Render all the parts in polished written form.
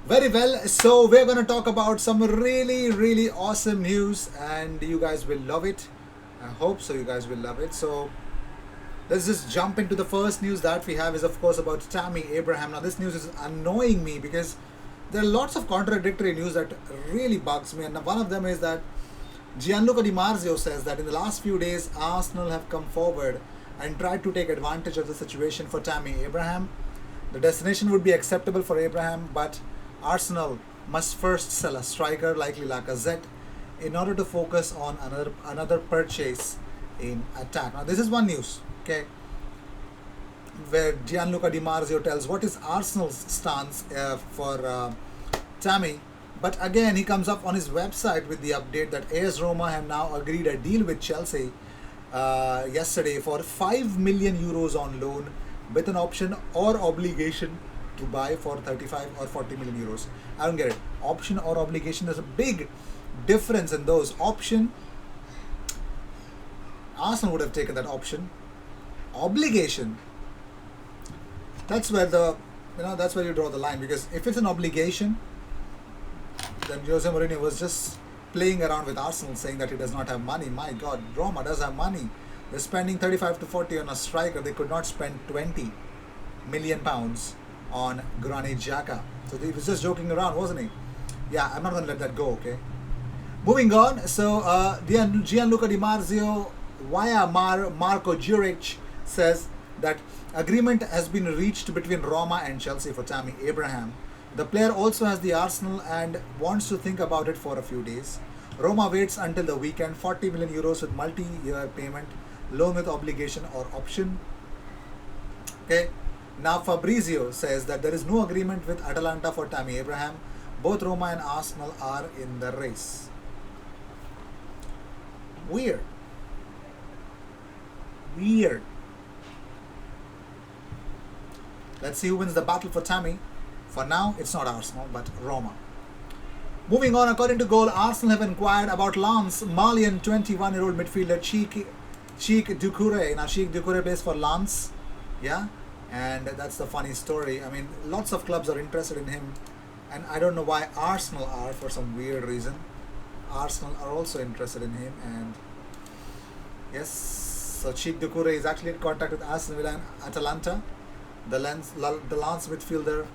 Very well. So we're going to talk about some really, really awesome news, and you guys will love it. I hope so. You guys will love it. So let's just jump into the first news that we have is of course about Tammy Abraham. Now this news is annoying me because there are lots of contradictory news that really bugs me, and one of them is that Gianluca Di Marzio says that in the last few days Arsenal have come forward and tried to take advantage of the situation for Tammy Abraham. The destination would be acceptable for Abraham, but Arsenal must first sell a striker, likely Lacazette, in order to focus on another purchase in attack. Now, this is one news, okay, where Gianluca Di Marzio tells what is Arsenal's stance for Tammy. But again, he comes up on his website with the update that AS Roma have now agreed a deal with Chelsea yesterday for 5 million euros on loan with an option or obligation to buy for 35 or 40 million euros. I don't get it. Option or obligation, there's a big difference in those. Option, Arsenal would have taken that option. Obligation, that's where that's where you draw the line, because if it's an obligation, then Jose Mourinho was just playing around with Arsenal saying that he does not have money. My God, Roma does have money. They're spending 35 to 40 on a striker. They could not spend 20 million pounds on Granit Xhaka. So he was just joking around, wasn't he? Yeah, I'm not going to let that go, okay? Moving on, so Gianluca Di Marzio via Marco Juric says that agreement has been reached between Roma and Chelsea for Tammy Abraham. The player also has the Arsenal and wants to think about it for a few days. Roma waits until the weekend, 40 million euros with multi-year payment, loan with obligation or option. Okay. Now Fabrizio says that there is no agreement with Atalanta for Tammy Abraham. Both Roma and Arsenal are in the race. Weird. Let's see who wins the battle for Tammy. For now, it's not Arsenal, but Roma. Moving on, according to Goal, Arsenal have inquired about Lens, Malian 21-year-old midfielder Cheick Doucouré. Now, Cheick Doucouré plays for Lens, yeah, and that's the funny story. I mean, lots of clubs are interested in him, and I don't know why Arsenal are for some weird reason. Arsenal are also interested in him, and yes, so Cheick Doucouré is actually in contact with Aston Villa and Atalanta. The Lens midfielder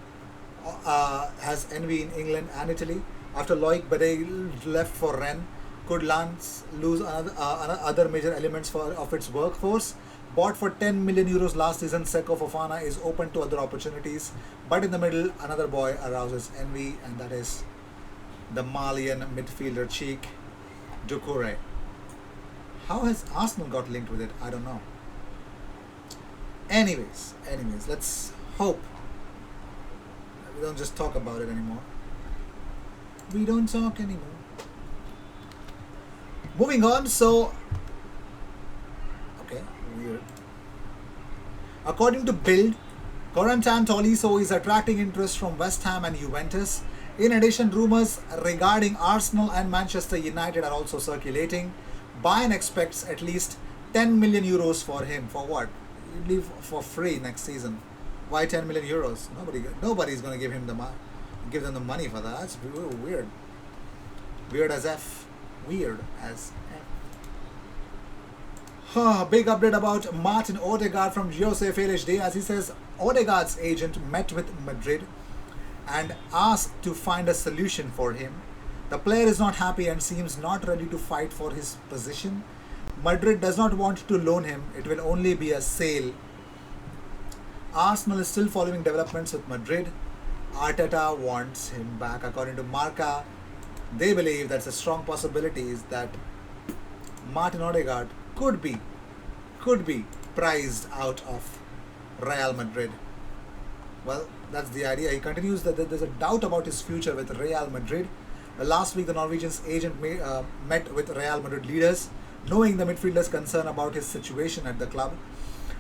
has envy in England and Italy. After Loic Bade left for Rennes, could Lens lose other major elements of its workforce? Bought for 10 million euros last season, Seko Fofana is open to other opportunities. But in the middle, another boy arouses envy, and that is the Malian midfielder Cheick Doucouré. How has Arsenal got linked with it? I don't know. Anyways, let's hope we don't just talk about it anymore. We don't talk anymore. Moving on, so okay, weird. According to Bild, Corentin Tolisso is attracting interest from West Ham and Juventus. In addition, rumors regarding Arsenal and Manchester United are also circulating. Bayern expects at least 10 million euros for him. For what? You leave for free next season. Why 10 million euros? Nobody's going to give them the money for that. That's weird. Weird as F. Big update about Martin Odegaard from Jose Felix Diaz. He says Odegaard's agent met with Madrid and asked to find a solution for him. The player is not happy and seems not ready to fight for his position. Madrid does not want to loan him. It will only be a sale. Arsenal is still following developments with Madrid. Arteta wants him back. According to Marca, they believe that's a strong possibility is that Martin Odegaard could be priced out of Real Madrid. Well, that's the idea. He continues that there's a doubt about his future with Real Madrid. Last week, the Norwegian's agent met with Real Madrid leaders, knowing the midfielder's concern about his situation at the club.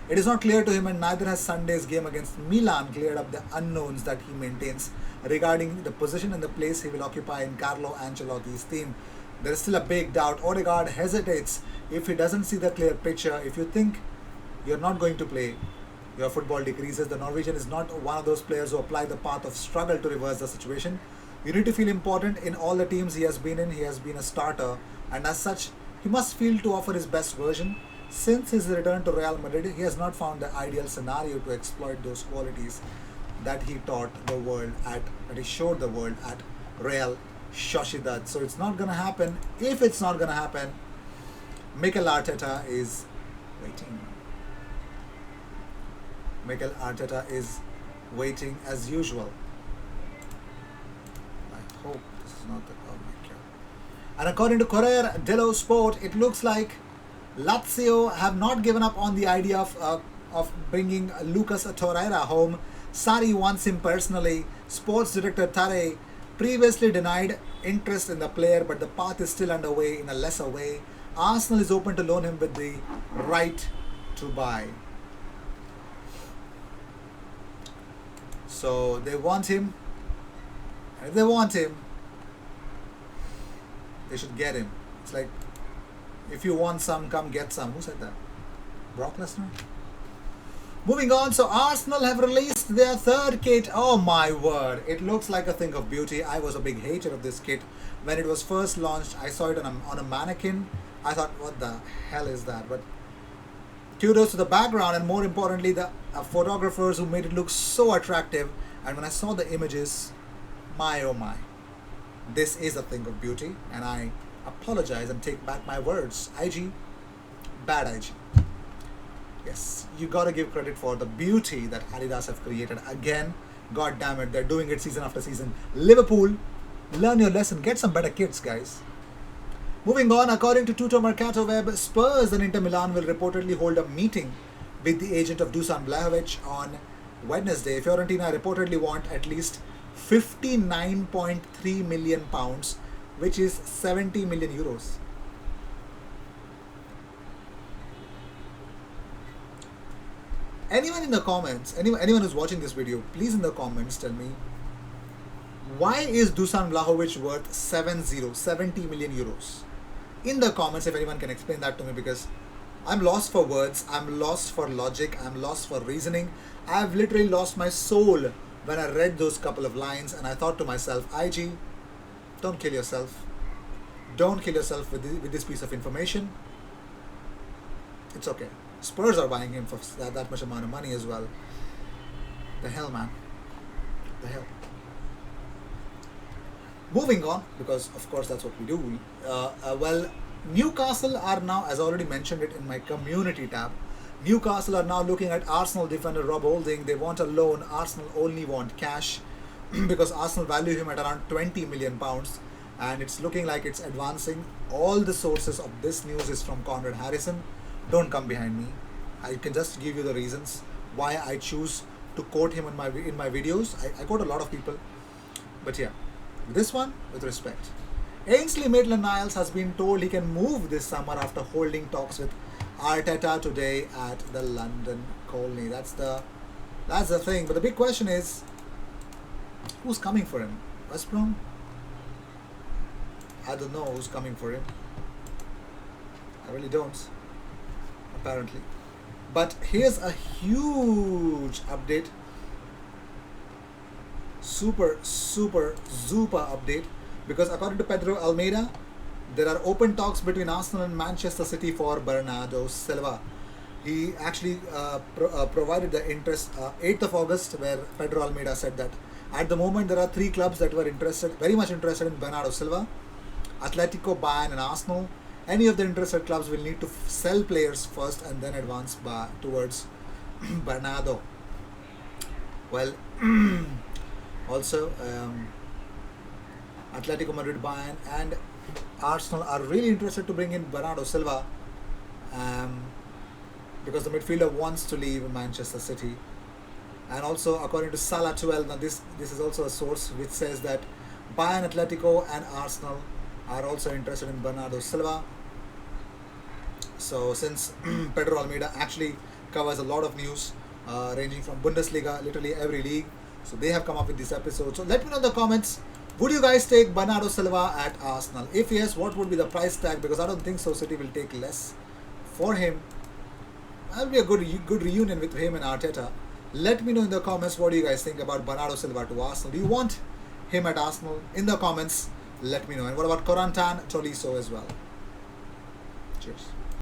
It is not clear to him, and neither has Sunday's game against Milan cleared up the unknowns that he maintains regarding the position and the place he will occupy in Carlo Ancelotti's team. There is still a big doubt. Odegaard hesitates if he doesn't see the clear picture. If you think you're not going to play, your football decreases. The Norwegian is not one of those players who apply the path of struggle to reverse the situation. You need to feel important in all the teams he has been in. He has been a starter, and as such, he must feel to offer his best version. Since his return to Real Madrid, he has not found the ideal scenario to exploit those qualities that he showed the world at Real Sociedad. So it's not gonna happen. If it's not gonna happen, Mikel Arteta is waiting. Mikel Arteta is waiting as usual. I hope this is not the God. And according to Corriere dello Sport, it looks like Lazio have not given up on the idea of bringing Lucas Torreira home. Sarri wants him personally. Sports director Tare previously denied interest in the player, but the path is still underway in a lesser way. Arsenal is open to loan him with the right to buy. So they want him, and if they want him, they should get him. It's like, if you want some, come get some. Who said that? Brock Lesnar? Moving on, so Arsenal have released their third kit. Oh my word, it looks like a thing of beauty. I was a big hater of this kit. When it was first launched, I saw it on a mannequin. I thought, what the hell is that? But kudos to the background, and more importantly, the photographers who made it look so attractive. And when I saw the images, my oh my, this is a thing of beauty. And I apologize and take back my words. IG, bad IG. Yes, you gotta give credit for the beauty that Adidas have created. Again, god damn it, they're doing it season after season. Liverpool, learn your lesson. Get some better kits, guys. Moving on, according to Tutto Mercato Web, Spurs and Inter Milan will reportedly hold a meeting with the agent of Dusan Vlahovic on Wednesday. Fiorentina reportedly want at least £59.3 million, which is 70 million euros. Anyone in the comments, anyone who's watching this video, please in the comments tell me, why is Dusan Vlahovic worth 70 million euros? In the comments, if anyone can explain that to me, because I'm lost for words, I'm lost for logic, I'm lost for reasoning. I've literally lost my soul when I read those couple of lines, and I thought to myself, IG, don't kill yourself. Don't kill yourself with this piece of information. It's okay. Spurs are buying him for that much amount of money as well. The hell, man. The hell. Moving on, because of course that's what we do. Well, Newcastle are now, as I already mentioned it in my community tab, Newcastle are now looking at Arsenal defender Rob Holding. They want a loan. Arsenal only want cash because Arsenal value him at around £20 million, and it's looking like it's advancing. All the sources of this news is from Conrad Harrison. Don't come behind me. I can just give you the reasons why I choose to quote him in my videos. I quote a lot of people, but yeah, this one with respect. Ainsley Maitland-Niles has been told he can move this summer after holding talks with Arteta today at the London Colney. That's the thing. But the big question is, who's coming for him? West Brom? I don't know who's coming for him. I really don't. Apparently. But here's a huge update. Super update. Because according to Pedro Almeida, there are open talks between Arsenal and Manchester City for Bernardo Silva. He actually provided the interest 8th of August, where Pedro Almeida said that at the moment there are 3 clubs that were very much interested in Bernardo Silva: Atletico, Bayern and Arsenal. Any of the interested clubs will need to sell players first and then advance towards Bernardo. Well, also Atletico Madrid, Bayern and Arsenal are really interested to bring in Bernardo Silva because the midfielder wants to leave Manchester City. And also, according to Salah 12, now this is also a source which says that Bayern, Atletico and Arsenal are also interested in Bernardo Silva. So since Pedro Almeida actually covers a lot of news ranging from Bundesliga, literally every league, so they have come up with this episode. So let me know in the comments, would you guys take Bernardo Silva at Arsenal? If yes, what would be the price tag? Because I don't think so City will take less for him. That'll be a good reunion with him and Arteta. Let me know in the comments what do you guys think about Bernardo Silva to Arsenal. Do you want him at Arsenal? In the comments, let me know. And what about Corentin Tolisso as well? Cheers.